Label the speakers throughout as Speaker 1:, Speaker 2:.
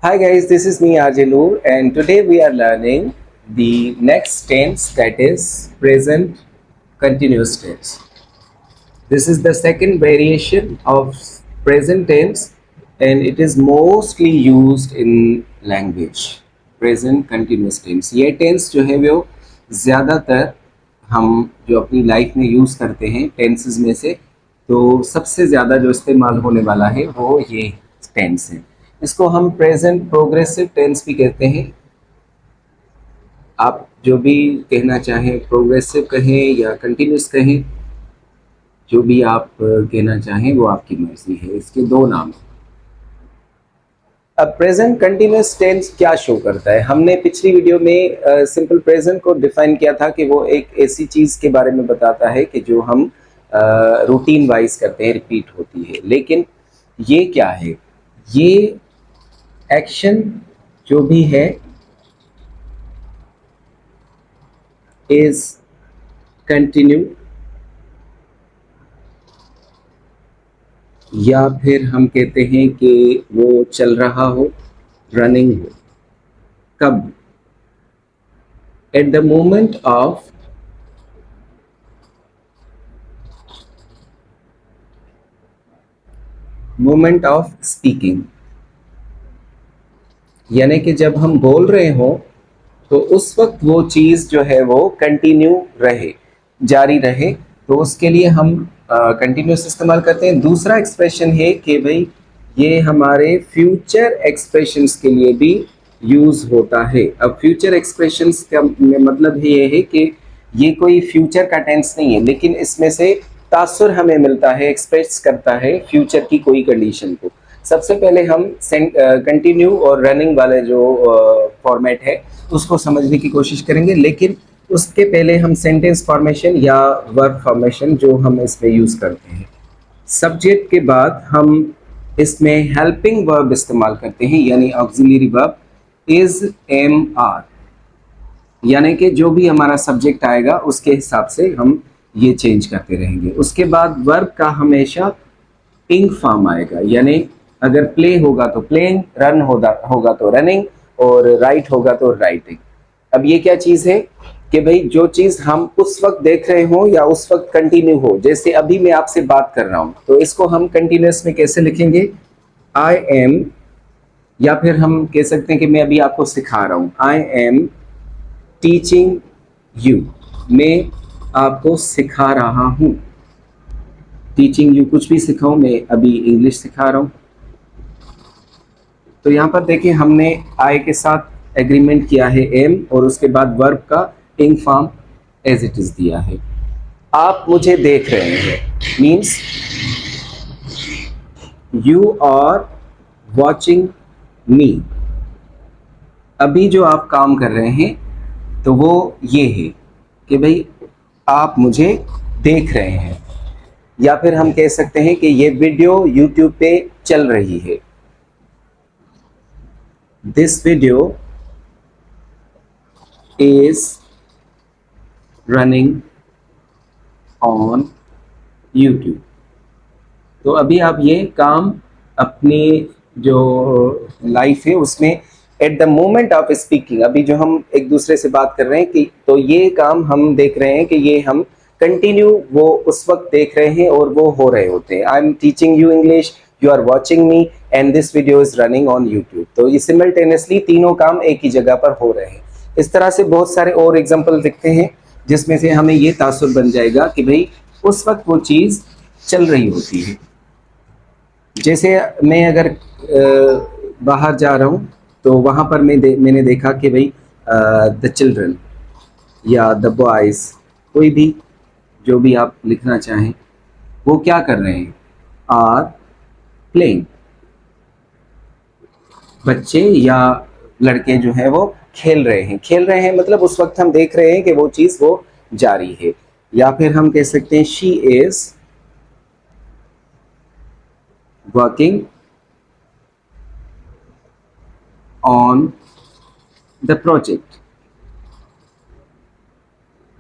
Speaker 1: Hi guys, this is me RJ Noor and today we are learning the next tense, that is present continuous tense. This is the second variation of present tense and it is mostly used in language. Present continuous tense. ये tense जो है वो ज़्यादातर हम जो अपनी life में use करते हैं टेंसेस में से, तो सबसे ज़्यादा जो इस्तेमाल होने वाला है वो ये टेंस है। इसको हम प्रेजेंट प्रोग्रेसिव टेंस भी कहते हैं। आप जो भी कहना चाहें, प्रोग्रेसिव कहें या कंटिन्यूस कहें, जो भी आप कहना चाहें वो आपकी मर्जी है। इसके दो नाम हैं। अब प्रेजेंट कंटिन्यूस टेंस क्या शो करता है? हमने पिछली वीडियो में सिंपल प्रेजेंट को डिफाइन किया था कि वो एक ऐसी चीज़ के बारे में बताता है कि जो हम रूटीन वाइज करते हैं, रिपीट होती है। लेकिन ये क्या है? ये एक्शन जो भी है इज कंटिन्यू, या फिर हम कहते हैं कि वो चल रहा हो, रनिंग हो। कब? At the moment of speaking, यानी कि जब हम बोल रहे हो तो उस वक्त वो चीज़ जो है वो कंटिन्यू रहे, जारी रहे, तो उसके लिए हम कंटिन्यूस इस्तेमाल करते हैं। दूसरा एक्सप्रेशन है कि भाई ये हमारे फ्यूचर एक्सप्रेशंस के लिए भी यूज़ होता है। अब फ्यूचर एक्सप्रेशंस का मतलब ये है कि ये कोई फ्यूचर का टेंस नहीं है, लेकिन इसमें से तासुर हमें मिलता है, एक्सप्रेस करता है फ्यूचर की कोई कंडीशन को। सबसे पहले हम कंटिन्यू और रनिंग वाले जो फॉर्मेट है उसको समझने की कोशिश करेंगे, लेकिन उसके पहले हम सेंटेंस फॉर्मेशन या वर्ब फॉर्मेशन जो हम इसमें यूज़ करते हैं। सब्जेक्ट के बाद हम इसमें हेल्पिंग वर्ब इस्तेमाल करते हैं, यानी auxiliary verb is, am, are, यानी कि जो भी हमारा सब्जेक्ट आएगा उसके हिसाब से हम ये चेंज करते रहेंगे। उसके बाद वर्ब का हमेशा इंग फॉर्म आएगा, यानी अगर प्ले होगा तो प्लेइंग, रन होगा तो रनिंग, और राइट होगा तो राइटिंग। अब ये क्या चीज़ है कि भाई जो चीज़ हम उस वक्त देख रहे हो या उस वक्त कंटिन्यू हो, जैसे अभी मैं आपसे बात कर रहा हूँ तो इसको हम कंटिन्यूस में कैसे लिखेंगे? आई एम, या फिर हम कह सकते हैं कि मैं अभी आपको सिखा रहा हूँ, आई एम टीचिंग यू, मैं आपको सिखा रहा हूँ। टीचिंग यू, कुछ भी सिखाऊं, मैं अभी इंग्लिश सिखा रहा हूँ। तो यहाँ पर देखिए हमने आई के साथ एग्रीमेंट किया है एम, और उसके बाद वर्ब का इंग फॉर्म एज इट इज दिया है। आप मुझे देख रहे हैं means you are watching me. अभी जो आप काम कर रहे हैं तो वो ये है कि भाई आप मुझे देख रहे हैं, या फिर हम कह सकते हैं कि ये वीडियो यूट्यूब पे चल रही है। This video is running on YouTube. तो अभी आप ये काम अपनी जो लाइफ है उसमें at the moment of speaking, अभी जो हम एक दूसरे से बात कर रहे हैं कि तो ये काम हम देख रहे हैं कि ये हम कंटिन्यू वो उस वक्त देख रहे हैं और वो हो रहे होते हैं। I am teaching you English, you are watching me, and this video is running on YouTube. तो ये सिमल्टेनियसली तीनों काम एक ही जगह पर हो रहे हैं। इस तरह से बहुत सारे और एग्जाम्पल दिखते हैं जिसमें से हमें ये तासुर बन जाएगा कि भाई उस वक्त वो चीज़ चल रही होती है। जैसे मैं अगर बाहर जा रहा हूँ तो वहाँ पर मैंने देखा कि भाई द चिल्ड्रन या द बॉयज़, कोई भी जो भी आप लिखना चाहें, वो क्या कर रहे हैं? Are playing. बच्चे या लड़के जो हैं वो खेल रहे हैं। खेल रहे हैं मतलब उस वक्त हम देख रहे हैं कि वो चीज़ वो जारी है। या फिर हम कह सकते हैं she is working on the project.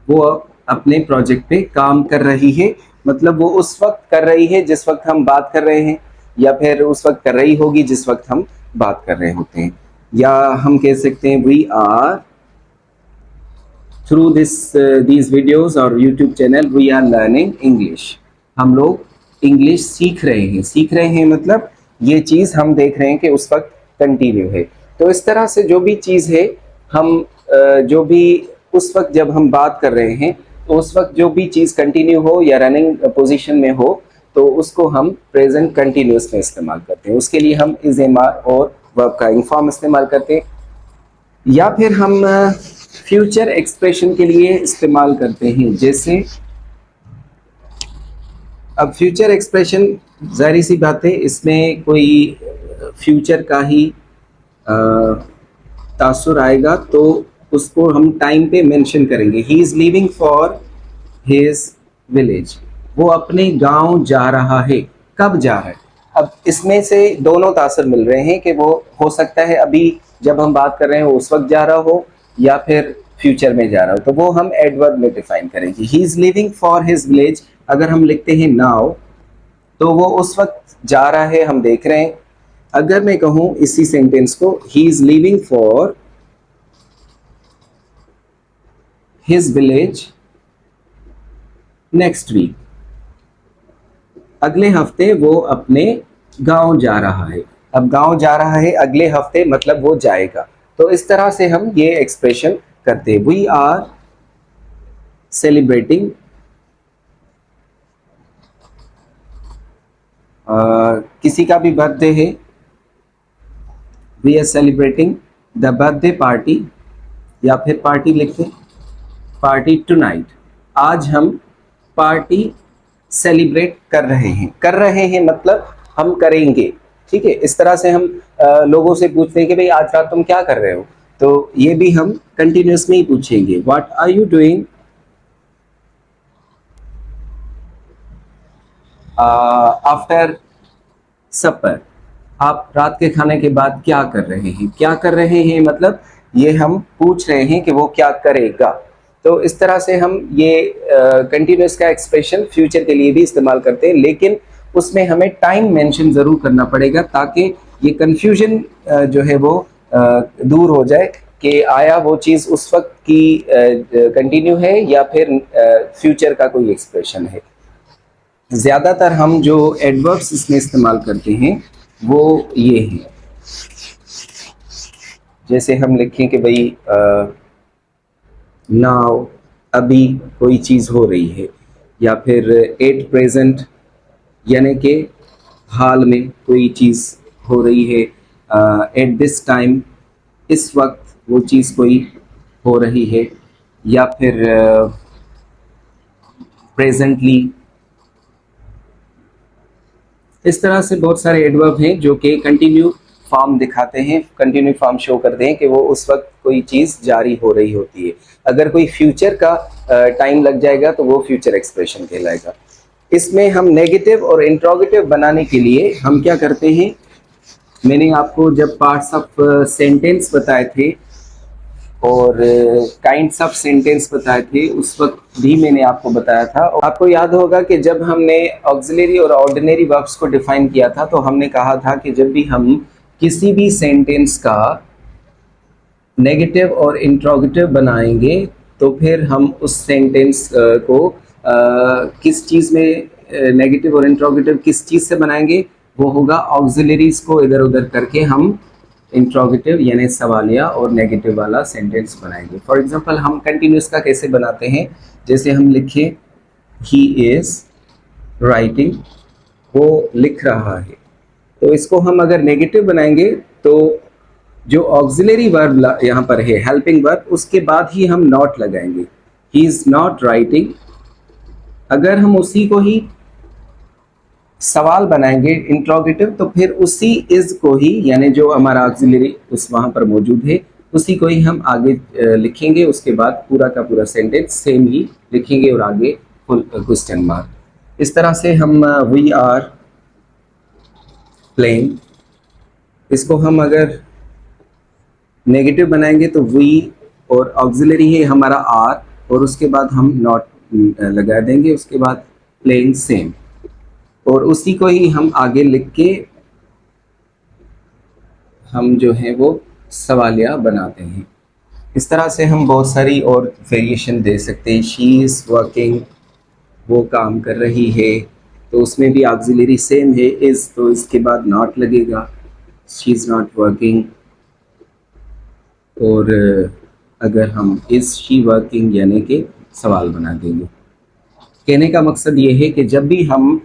Speaker 1: वो अपने प्रोजेक्ट पे काम कर रही है, मतलब वो उस वक्त कर रही है जिस वक्त हम बात कर रहे हैं, या फिर उस वक्त कर रही होगी जिस वक्त हम बात कर रहे होते हैं। या हम कह सकते हैं we are through these videos और YouTube channel we are learning English. हम लोग इंग्लिश सीख रहे हैं मतलब ये चीज़ हम देख रहे हैं कि उस वक्त कंटिन्यू है। तो इस तरह से जो भी चीज़ है हम जो भी उस वक्त जब हम बात कर रहे हैं तो उस वक्त जो भी चीज़ कंटिन्यू हो या रनिंग पोजीशन में हो तो उसको हम प्रेजेंट कंटिन्यूस में इस्तेमाल करते हैं। उसके लिए हम इज एम आर और वर्ब का इंफॉर्म इस्तेमाल करते हैं। या फिर हम फ्यूचर एक्सप्रेशन के लिए इस्तेमाल करते हैं। जैसे अब फ्यूचर एक्सप्रेशन जाहिर सी बात है इसमें कोई फ्यूचर का ही तासुर आएगा तो उसको हम टाइम पे मेंशन करेंगे। He is leaving for his village, वो अपने गांव जा रहा है। कब जा रहा है? अब इसमें से दोनों तासर मिल रहे हैं कि वो हो सकता है अभी जब हम बात कर रहे हैं उस वक्त जा रहा हो या फिर फ्यूचर में जा रहा हो, तो वो हम एडवर्ब में डिफाइन करेंगे। ही is living for his village अगर हम लिखते हैं नाउ तो वो उस वक्त जा रहा है, हम देख रहे हैं। अगर मैं कहूं इसी सेंटेंस को ही is living for his village next week, अगले हफ्ते वो अपने गांव जा रहा है। अब गांव जा रहा है अगले हफ्ते मतलब वो जाएगा। तो इस तरह से हम ये एक्सप्रेशन करते हैं। वी आर सेलिब्रेटिंग, किसी का भी बर्थडे है, we are celebrating the birthday party, या फिर पार्टी लिखते हैं पार्टी टुनाइट, आज हम पार्टी सेलिब्रेट कर रहे हैं मतलब हम करेंगे। ठीक है, इस तरह से हम लोगों से पूछते हैं कि भाई आज रात तुम क्या कर रहे हो, तो ये भी हम कंटिन्यूस में ही पूछेंगे। What are you doing after supper, आप रात के खाने के बाद क्या कर रहे हैं। क्या कर रहे हैं मतलब ये हम पूछ रहे हैं कि वो क्या करेगा। तो इस तरह से हम ये कंटिन्यूस का एक्सप्रेशन फ्यूचर के लिए भी इस्तेमाल करते हैं, लेकिन उसमें हमें टाइम मेंशन ज़रूर करना पड़ेगा ताकि ये कन्फ्यूजन जो है वो दूर हो जाए कि आया वो चीज़ उस वक्त की कंटिन्यू है या फिर फ्यूचर का कोई एक्सप्रेशन है। ज़्यादातर हम जो एडवर्ब्स इसमें इस्तेमाल करते हैं वो ये हैं। जैसे हम लिखें कि भाई नाउ, अभी कोई चीज़ हो रही है, या फिर एट प्रेजेंट यानी कि हाल में कोई चीज़ हो रही है। एट दिस टाइम, इस वक्त वो चीज़ कोई हो रही है। या फिर प्रेजेंटली। इस तरह से बहुत सारे एडवर्ब हैं जो कि कंटिन्यू फॉर्म दिखाते हैं, कंटिन्यू फॉर्म शो करते हैं कि वो उस वक्त कोई चीज़ जारी हो रही होती है। अगर कोई फ्यूचर का टाइम लग जाएगा तो वो फ्यूचर एक्सप्रेशन कहलाएगा। इसमें हम नेगेटिव और इंट्रोगेटिव बनाने के लिए हम क्या करते हैं, मैंने आपको जब पार्ट्स ऑफ सेंटेंस बताए थे और काइंड्स ऑफ सेंटेंस बताए थे उस वक्त भी मैंने आपको बताया था। आपको याद होगा कि जब हमने ऑक्सिलरी और ऑर्डिनरी वर्ब्स को डिफाइन किया था तो हमने कहा था कि जब भी हम किसी भी सेंटेंस का नेगेटिव और इंट्रोगेटिव बनाएंगे तो फिर हम उस सेंटेंस को किस चीज़ में नेगेटिव और इंट्रोगेटिव किस चीज़ से बनाएंगे, वो होगा ऑक्सिलरीज को इधर उधर करके हम इंट्रोगेटिव यानी सवालिया और नेगेटिव वाला सेंटेंस बनाएंगे। फॉर एग्जांपल हम कंटिन्यूस का कैसे बनाते हैं, जैसे हम लिखें ही इज़ राइटिंग, वो लिख रहा है, तो इसको हम अगर नेगेटिव बनाएंगे तो जो ऑक्सिलरी वर्ब यहाँ पर है हेल्पिंग वर्ब, उसके बाद ही हम नॉट लगाएंगे। He is not writing. अगर हम उसी को ही सवाल बनाएंगे इंट्रोगेटिव तो फिर उसी इज को ही यानी जो हमारा ऑक्सिलरी उस वहाँ पर मौजूद है उसी को ही हम आगे लिखेंगे। उसके बाद पूरा का पूरा सेंटेंस सेम ही लिखेंगे और आगे फुल क्वेश्चन मार्क। इस तरह से हम वी आर प्लेइंग, इसको हम अगर नेगेटिव बनाएंगे तो वी और ऑक्सिलरी है हमारा आर और उसके बाद हम नॉट लगा देंगे। उसके बाद प्लेइंग सेम और उसी को ही हम आगे लिख के हम जो है वो सवालिया बनाते हैं। इस तरह से हम बहुत सारी और वेरिएशन दे सकते हैं। शी इज़ वर्किंग, वो काम कर रही है, तो उसमें भी ऑक्सिलरी सेम है इज़, तो इसके बाद नॉट लगेगा, शी इज़ नॉट वर्किंग। और अगर हम इज़ शी वर्किंग यानी कि सवाल बना देंगे। कहने का मकसद ये है कि जब भी हम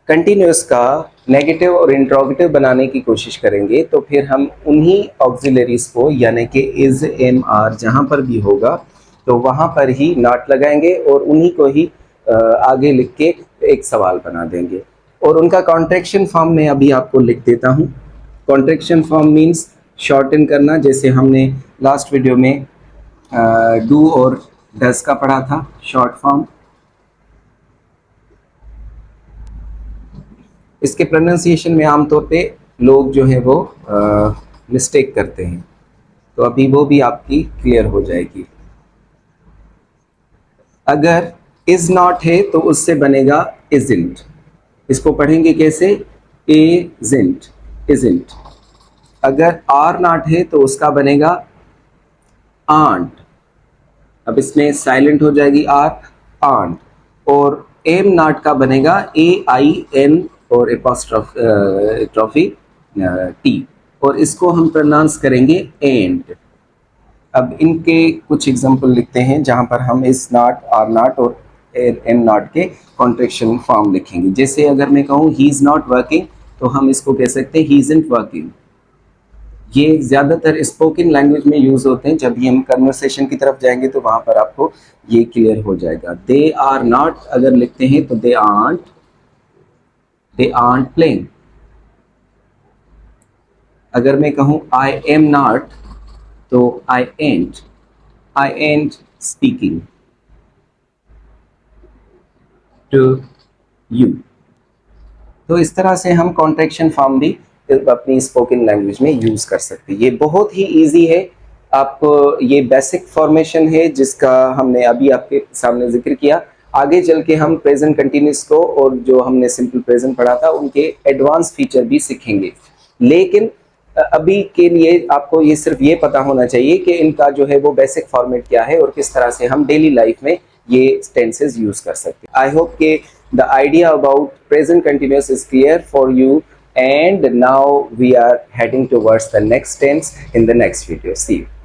Speaker 1: कंटिन्यूस का नेगेटिव और इंट्रोगेटिव बनाने की कोशिश करेंगे तो फिर हम उन्हीं ऑक्सिलरीज को यानी कि इज़, एम, आर जहाँ पर भी होगा तो वहाँ पर ही नॉट लगाएंगे और उन्हीं को ही आगे लिख के एक सवाल बना देंगे। और उनका कॉन्ट्रैक्शन फॉर्म में अभी आपको लिख देता हूँ। कॉन्ट्रैक्शन फॉर्म मीन्स शॉर्टन करना, जैसे हमने लास्ट वीडियो में डू और डस का पढ़ा था शॉर्ट फॉर्म। इसके प्रोनाउंसिएशन में आमतौर पे लोग जो है वो मिस्टेक करते हैं, तो अभी वो भी आपकी क्लियर हो जाएगी। अगर इज नॉट है तो उससे बनेगा इजंट। इसको पढ़ेंगे कैसे? Isn't, isn't. अगर आर नॉट है तो उसका बनेगा आंट। अब इसमें साइलेंट हो जाएगी आर, आंट। और एम नॉट का बनेगा ए आई एन और एपॉस्ट्रॉफी टी, और इसको हम प्रोनाउंस करेंगे एंड। अब इनके कुछ एग्जांपल लिखते हैं जहां पर हम इज नॉट, आर नॉट और एम नॉट के कॉन्ट्रैक्शन फॉर्म लिखेंगे। जैसे अगर मैं कहूँ ही इज नॉट वर्किंग तो हम इसको कह सकते हैं ही इजंट वर्किंग। ये ज़्यादातर स्पोकन लैंग्वेज में यूज़ होते हैं। जब भी हम कन्वर्सेशन की तरफ जाएंगे तो वहाँ पर आपको ये क्लियर हो जाएगा। दे आर नॉट अगर लिखते हैं तो दे आर्ट प्लेइंग। अगर मैं कहूँ आई एम नॉट तो आई एंट स्पीकिंग टू यू। तो इस तरह से हम कॉन्ट्रैक्शन फॉर्म भी अपनी स्पोकन लैंग्वेज में यूज़ कर सकते हैं। ये बहुत ही इजी है। आपको ये बेसिक फॉर्मेशन है जिसका हमने अभी आपके सामने जिक्र किया। आगे चल के हम प्रेजेंट कंटिन्यूस को और जो हमने सिंपल प्रेजेंट पढ़ा था उनके एडवांस फीचर भी सीखेंगे। लेकिन अभी के लिए आपको ये सिर्फ ये पता होना चाहिए कि इनका जो है वो बेसिक फॉर्मेट क्या है और किस तरह से हम डेली लाइफ में ये टेंसेस यूज कर सकते हैं। आई होप के the idea about present continuous is clear for you, and now we are heading towards the next tense in the next video. See you.